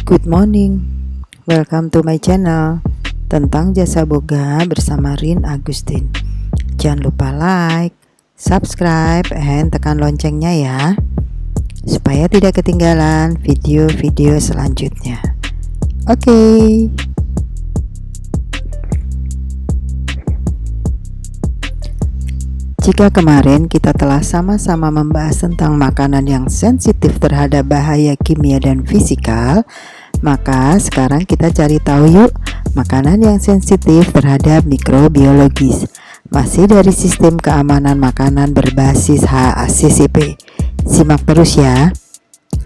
Good morning, welcome to my channel tentang jasa boga bersama Rin Agustin. Jangan lupa like, subscribe, and tekan loncengnya ya, supaya tidak ketinggalan video-video selanjutnya. Oke. Jika kemarin kita telah sama-sama membahas tentang makanan yang sensitif terhadap bahaya kimia dan fisikal, maka sekarang kita cari tahu yuk makanan yang sensitif terhadap mikrobiologis. Masih dari sistem keamanan makanan berbasis HACCP. Simak terus ya.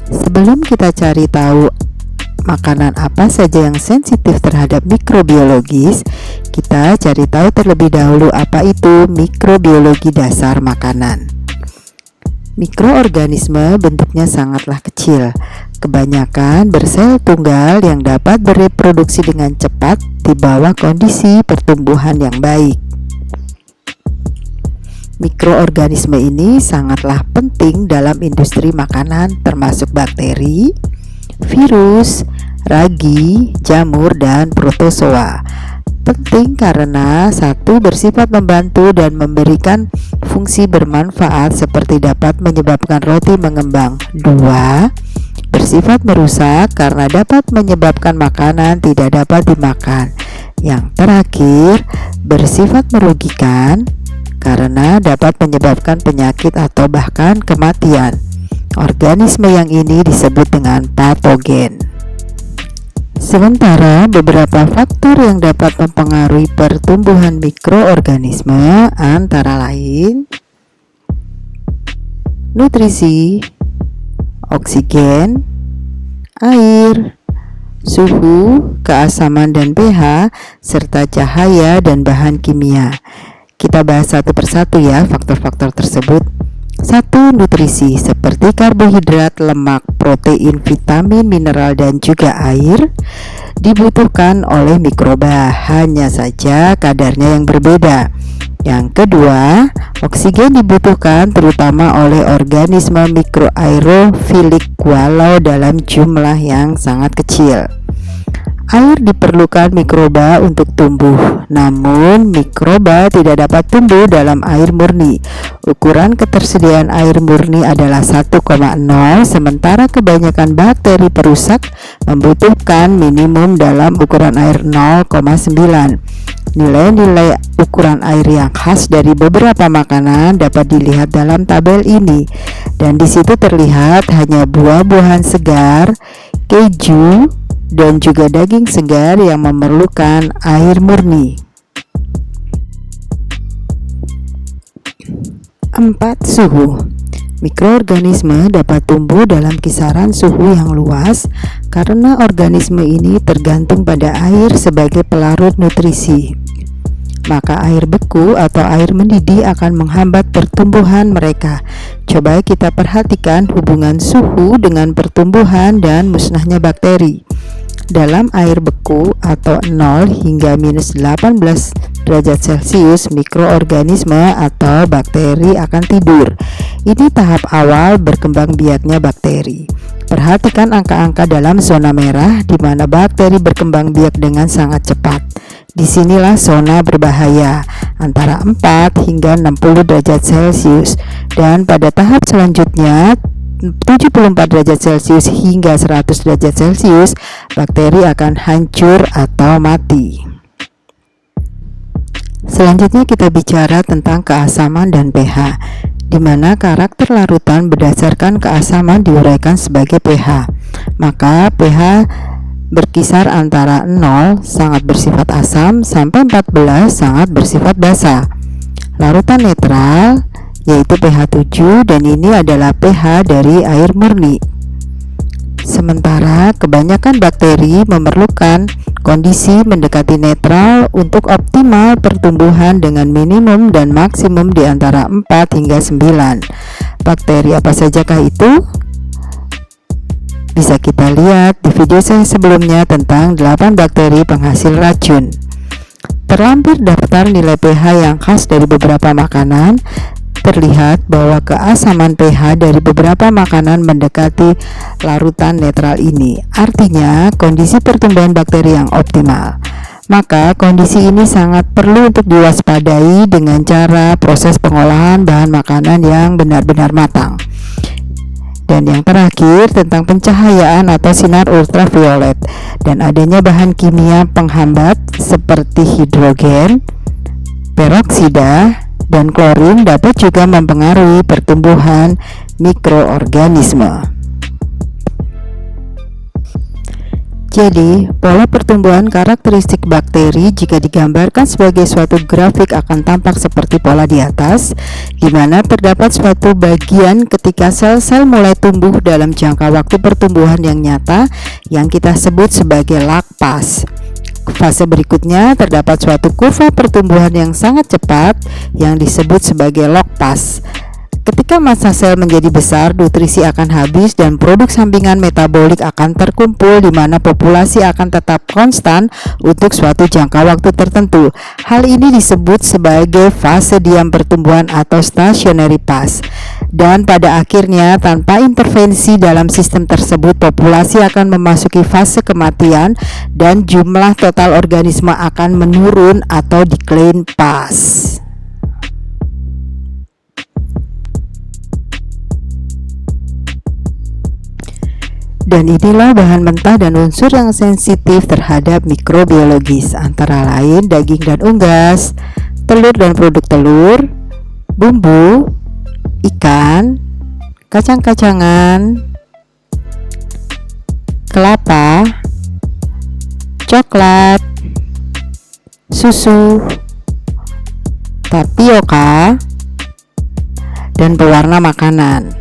Sebelum kita cari tahu makanan apa saja yang sensitif terhadap mikrobiologis, kita cari tahu terlebih dahulu apa itu mikrobiologi dasar makanan. Mikroorganisme bentuknya sangatlah kecil, kebanyakan bersel tunggal yang dapat bereproduksi dengan cepat di bawah kondisi pertumbuhan yang baik. Mikroorganisme ini sangatlah penting dalam industri makanan termasuk bakteri, virus, ragi, jamur, dan protozoa. Penting karena satu, bersifat membantu dan memberikan fungsi bermanfaat seperti dapat menyebabkan roti mengembang. Dua, bersifat merusak karena dapat menyebabkan makanan tidak dapat dimakan. Yang terakhir, bersifat merugikan karena dapat menyebabkan penyakit atau bahkan kematian. Organisme yang ini disebut dengan patogen. Sementara beberapa faktor yang dapat mempengaruhi pertumbuhan mikroorganisme antara lain nutrisi, oksigen, air, suhu, keasaman dan pH, serta cahaya dan bahan kimia. Kita bahas satu persatu ya faktor-faktor tersebut. 1. Nutrisi seperti karbohidrat, lemak, protein, vitamin, mineral, dan juga air dibutuhkan oleh mikroba, hanya saja kadarnya yang berbeda. Yang kedua, oksigen dibutuhkan terutama oleh organisme mikroaerofilik walau dalam jumlah yang sangat kecil. Air diperlukan mikroba untuk tumbuh, namun mikroba tidak dapat tumbuh dalam air murni. Ukuran ketersediaan air murni adalah 1,0, sementara kebanyakan bakteri perusak membutuhkan minimum dalam ukuran air 0,9. Nilai-nilai ukuran air yang khas dari beberapa makanan dapat dilihat dalam tabel ini, dan di situ terlihat hanya buah-buahan segar, keju, dan juga daging segar yang memerlukan air murni. 4. Suhu. Mikroorganisme dapat tumbuh dalam kisaran suhu yang luas karena organisme ini tergantung pada air sebagai pelarut nutrisi. Maka air beku atau air mendidih akan menghambat pertumbuhan mereka. Coba kita perhatikan hubungan suhu dengan pertumbuhan dan musnahnya bakteri. Dalam air beku atau 0 hingga minus 18 derajat Celcius, mikroorganisme atau bakteri akan tidur. Ini tahap awal berkembang biaknya bakteri. Perhatikan angka-angka dalam zona merah di mana bakteri berkembang biak dengan sangat cepat. Disinilah zona berbahaya, antara 4 hingga 60 derajat Celcius, dan pada tahap selanjutnya 74 derajat Celcius hingga 100 derajat Celcius, bakteri akan hancur atau mati. Selanjutnya kita bicara tentang keasaman dan pH, di mana karakter larutan berdasarkan keasaman diuraikan sebagai pH. Maka pH berkisar antara 0 sangat bersifat asam sampai 14 sangat bersifat basa. Larutan netral yaitu pH 7, dan ini adalah pH dari air murni. Sementara kebanyakan bakteri memerlukan kondisi mendekati netral untuk optimal pertumbuhan dengan minimum dan maksimum di antara 4 hingga 9. Bakteri apa sajakah itu? Bisa kita lihat di video saya sebelumnya tentang 8 bakteri penghasil racun. Terlampir daftar nilai pH yang khas dari beberapa makanan. terlihat bahwa keasaman pH dari beberapa makanan mendekati larutan netral ini, artinya kondisi pertumbuhan bakteri yang optimal. Maka kondisi ini sangat perlu untuk diwaspadai dengan cara proses pengolahan bahan makanan yang benar-benar matang. Dan yang terakhir tentang pencahayaan atau sinar ultraviolet dan adanya bahan kimia penghambat seperti hidrogen, peroksida, dan klorin dapat juga mempengaruhi pertumbuhan mikroorganisme. Jadi, pola pertumbuhan karakteristik bakteri jika digambarkan sebagai suatu grafik akan tampak seperti pola di atas, di mana terdapat suatu bagian ketika sel-sel mulai tumbuh dalam jangka waktu pertumbuhan yang nyata yang kita sebut sebagai lag phase. Fase berikutnya terdapat suatu kurva pertumbuhan yang sangat cepat yang disebut sebagai log phase. Ketika massa sel menjadi besar, nutrisi akan habis dan produk sampingan metabolik akan terkumpul, di mana populasi akan tetap konstan untuk suatu jangka waktu tertentu. Hal ini disebut sebagai fase diam pertumbuhan atau stationary phase. Dan pada akhirnya, tanpa intervensi dalam sistem tersebut, populasi akan memasuki fase kematian dan jumlah total organisme akan menurun atau decline phase. Dan inilah bahan mentah dan unsur yang sensitif terhadap mikrobiologis, antara lain daging dan unggas, telur dan produk telur, bumbu, ikan, kacang-kacangan, kelapa, coklat, susu, tapioka, dan pewarna makanan.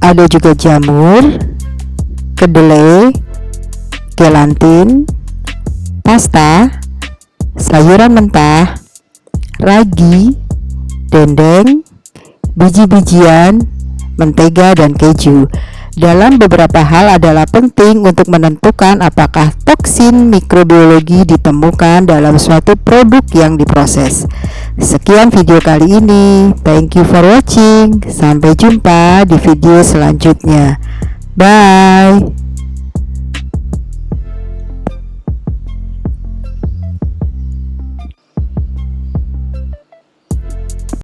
Ada juga jamur, kedelai, gelatin, pasta, sayuran mentah, ragi, dendeng, biji-bijian, mentega, dan keju. Dalam beberapa hal adalah penting untuk menentukan apakah toksin mikrobiologi ditemukan dalam suatu produk yang diproses. Sekian video kali ini. Thank you for watching. Sampai jumpa di video selanjutnya. Bye.